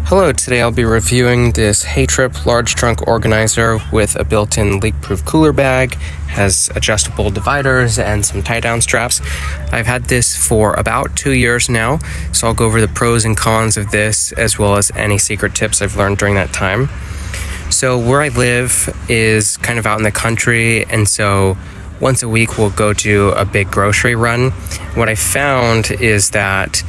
Hello, today I'll be reviewing this HEYTRIP Large Trunk Organizer with a built-in leak-proof cooler bag, has adjustable dividers and some tie-down straps. I've had this for about 2 years now, so I'll go over the pros and cons of this as well as any secret tips I've learned during that time. So where I live is kind of out in the country, and so once a week we'll go do a big grocery run. What I found is that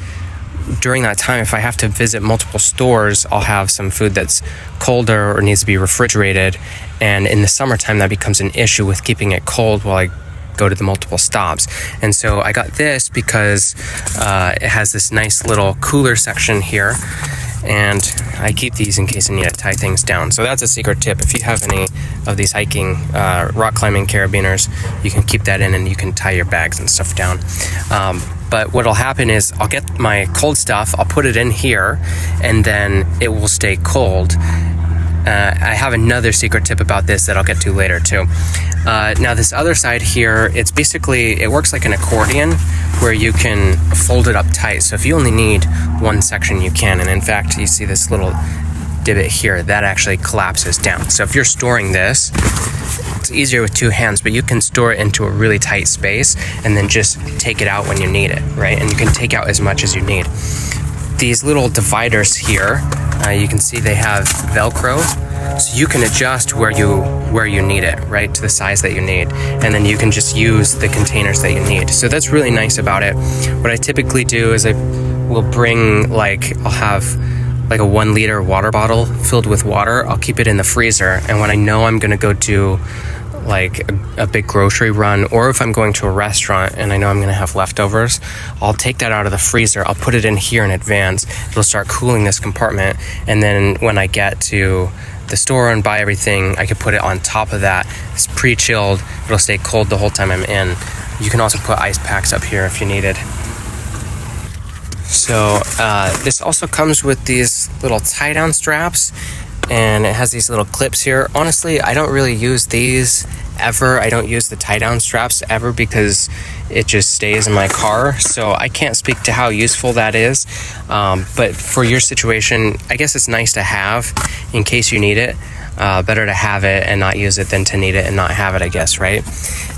during that time, if I have to visit multiple stores, I'll have some food that's colder or needs to be refrigerated. And in the summertime, that becomes an issue with keeping it cold while I go to the multiple stops. And so I got this because it has this nice little cooler section here. And I keep these in case I need to tie things down. So that's a secret tip. If you have any of these hiking, rock climbing carabiners, you can keep that in and you can tie your bags and stuff down. But what'll happen is I'll get my cold stuff, I'll put it in here, and then it will stay cold. I have another secret tip about this that I'll get to later too. Now this other side here, it works like an accordion where you can fold it up tight. So if you only need one section, you can. And in fact, you see this little divot here, that actually collapses down. So if you're storing this, it's easier with two hands, but you can store it into a really tight space and then just take it out when you need it, right? And you can take out as much as you need. These little dividers here, you can see they have Velcro, so you can adjust where you need it, right, to the size that you need, and then you can just use the containers that you need. So that's really nice about it. What I typically do is I will bring I'll have like a 1 liter water bottle filled with water. I'll keep it in the freezer, and when I know I'm gonna go do like a big grocery run, or if I'm going to a restaurant and I know I'm going to have leftovers, I'll take that out of the freezer, I'll put it in here in advance, it'll start cooling this compartment, and then when I get to the store and buy everything, I can put it on top of that. It's pre-chilled, it'll stay cold the whole time I'm in. You can also put ice packs up here if you needed. So this also comes with these little tie-down straps, and it has these little clips here. Honestly, I don't really use these ever. I don't use the tie-down straps ever because it just stays in my car, so I can't speak to how useful that is. But for your situation, I guess it's nice to have in case you need it. Better to have it and not use it than to need it and not have it, I guess, right?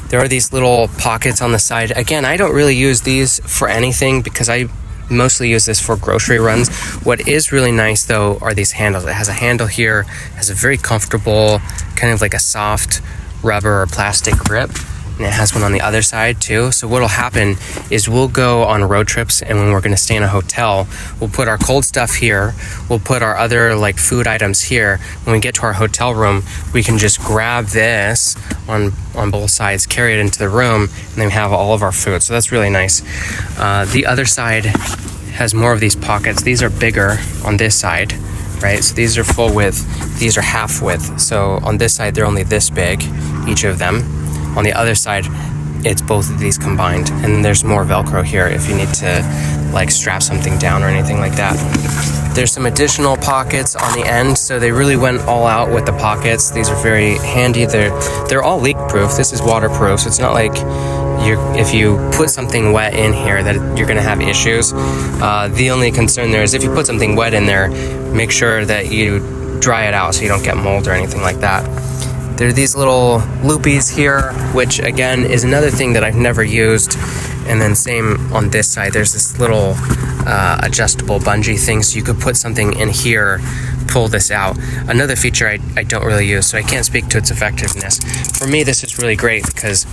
There are these little pockets on the side. Again, I don't really use these for anything because I mostly use this for grocery runs. What is really nice though are these handles. It has a handle here, has a very comfortable, kind of like a soft rubber or plastic grip, and it has one on the other side too. So what'll happen is we'll go on road trips, and when we're going to stay in a hotel, we'll put our cold stuff here, we'll put our other like food items here. When we get to our hotel room, we can just grab this on both sides, carry it into the room, and then we have all of our food. So that's really nice. The other side has more of these pockets. These are bigger on this side, right? So these are full width, these are half width. So on this side, they're only this big, each of them. On the other side, it's both of these combined. And there's more Velcro here if you need to like strap something down or anything like that. There's some additional pockets on the end, so they really went all out with the pockets. These are very handy. They're all leak proof. This is waterproof, so it's not like if you put something wet in here that you're gonna have issues. The only concern there is if you put something wet in there, make sure that you dry it out so you don't get mold or anything like that. There are these little loopies here, which again is another thing that I've never used. And then same on this side, there's this little adjustable bungee thing, so you could put something in here, pull this out. Another feature I don't really use, so I can't speak to its effectiveness. For me, this is really great because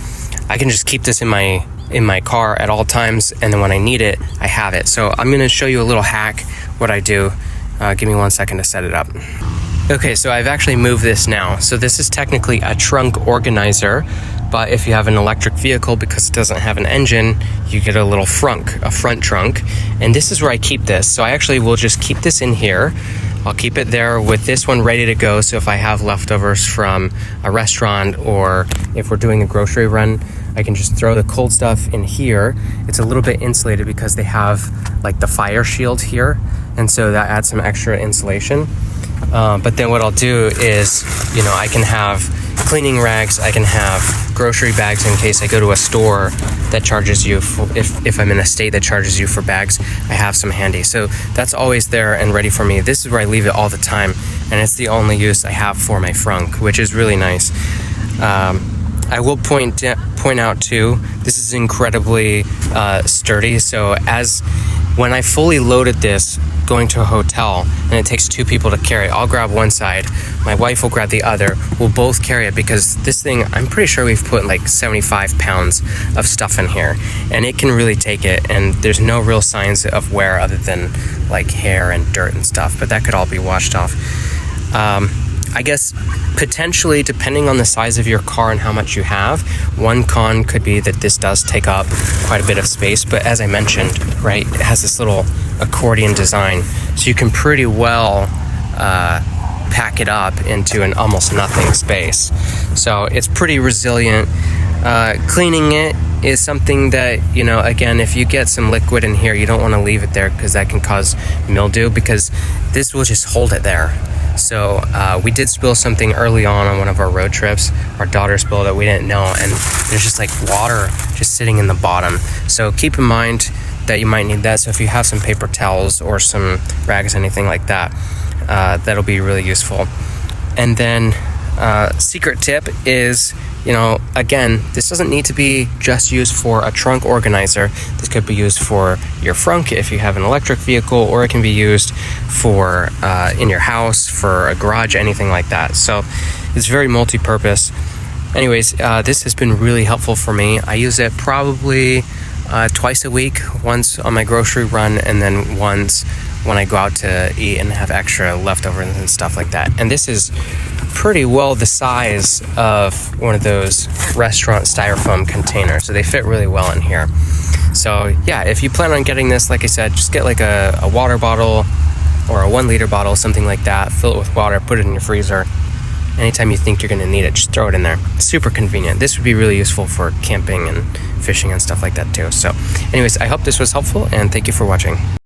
I can just keep this in my car at all times, and then when I need it, I have it. So I'm gonna show you a little hack, what I do. Give me 1 second to set it up. Okay, so I've actually moved this now. So this is technically a trunk organizer, but if you have an electric vehicle, because it doesn't have an engine, you get a little frunk, a front trunk. And this is where I keep this. So I actually will just keep this in here. I'll keep it there with this one ready to go. So if I have leftovers from a restaurant or if we're doing a grocery run, I can just throw the cold stuff in here. It's a little bit insulated because they have like the fire shield here. And so that adds some extra insulation. But then what I'll do is, I can have cleaning rags. I can have grocery bags in case I go to a store that charges you for, if I'm in a state that charges you for bags, I have some handy. So that's always there and ready for me. This is where I leave it all the time, and it's the only use I have for my frunk, which is really nice. I will point out too, this is incredibly sturdy. So when I fully loaded this going to a hotel and it takes 2 people to carry, I'll grab one side, my wife will grab the other, we'll both carry it, because this thing, I'm pretty sure we've put like 75 pounds of stuff in here, and it can really take it, and there's no real signs of wear other than like hair and dirt and stuff, but that could all be washed off. I guess potentially, depending on the size of your car and how much you have, one con could be that this does take up quite a bit of space. But as I mentioned, right, it has this little accordion design, so you can pretty well pack it up into an almost nothing space. So it's pretty resilient. Cleaning it is something that, you know, again, if you get some liquid in here, you don't want to leave it there, because that can cause mildew, because this will just hold it there. So we did spill something early on one of our road trips. Our daughter spilled it, we didn't know, and there's just like water just sitting in the bottom. So keep in mind that you might need that. So if you have some paper towels or some rags, anything like that, that'll be really useful. And then secret tip is, you know, again, this doesn't need to be just used for a trunk organizer. This could be used for your frunk if you have an electric vehicle, or it can be used for in your house, for a garage, anything like that. So it's very multi-purpose. Anyways, this has been really helpful for me. I use it probably twice a week, once on my grocery run, and then once when I go out to eat and have extra leftovers and stuff like that. And this is pretty well the size of one of those restaurant styrofoam containers, so they fit really well in here. So yeah, if you plan on getting this, like I said, just get like a water bottle or a 1 liter bottle, something like that, fill it with water, put it in your freezer. Anytime you think you're going to need it, just throw it in there. Super convenient. This would be really useful for camping and fishing and stuff like that too. So anyways, I hope this was helpful, and thank you for watching.